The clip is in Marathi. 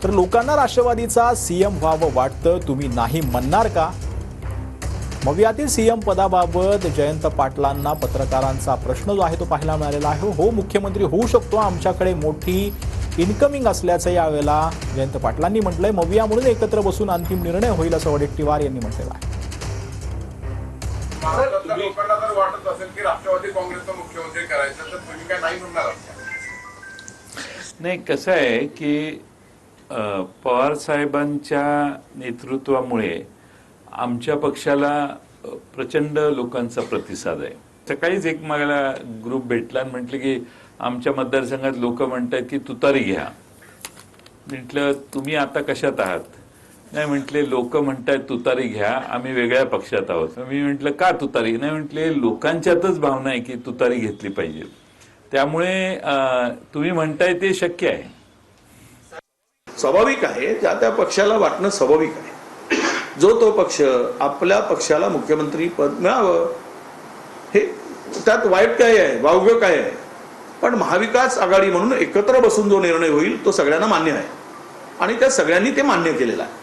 तर लोकांना राष्ट्रवादीचा सीएम व्हावं वाटतं, तुम्ही नाही म्हणणार का? मवियातील सीएम पदाबाबत जयंत पाटलांना पत्रकारांचा प्रश्न जो आहे तो पाहायला मिळालेला आहे। हो, मुख्यमंत्री होऊ शकतो, आमच्याकडे मोठी इन्कमिंग असल्याचं यावेळेला जयंत पाटलांनी म्हटलंय। मविया म्हणून एकत्र बसून अंतिम निर्णय होईल असं वडेट्टीवार यांनी म्हटलेलं आहे। लोकांना जर वाटत असेल की राष्ट्रवादी काँग्रेसचा मुख्यमंत्री करायचं तर तुम्ही काय नाही म्हणणार आहात? नाही, कसं आहे की पवार साहेबांच्या नेतृत्वामुळे आमच्या पक्षाला प्रचंड लोकांचा प्रतिसाद आहे। सकाळीच एक मला ग्रुप भेटला आणि म्हटले की आमच्या मतदारसंघात लोक म्हणतात की तुतारी घ्या। म्हटलं तुम्ही आता कशात आहात? नाही म्हटले लोक म्हणतात तुतारी घ्या, आम्ही वेगळ्या पक्षात आहोत। मी म्हटलं का तुतारी? नाही म्हटले लोकांच्यातच भावना आहे की तुतारी घेतली पाहिजे, त्यामुळे तुम्ही म्हणताय ते शक्य आहे। स्वाभाविक आहे, ज्या त्या पक्षाला वाटणं स्वाभाविक आहे। जो तो पक्ष आपल्या पक्षाला मुख्यमंत्री पद मिळावं, हे त्यात वाईट काय आहे, वावगं काय आहे? पण महाविकास आघाडी म्हणून एकत्र बसून जो निर्णय होईल तो सगळ्यांना मान्य आहे आणि त्या सगळ्यांनी ते मान्य केलेलं आहे।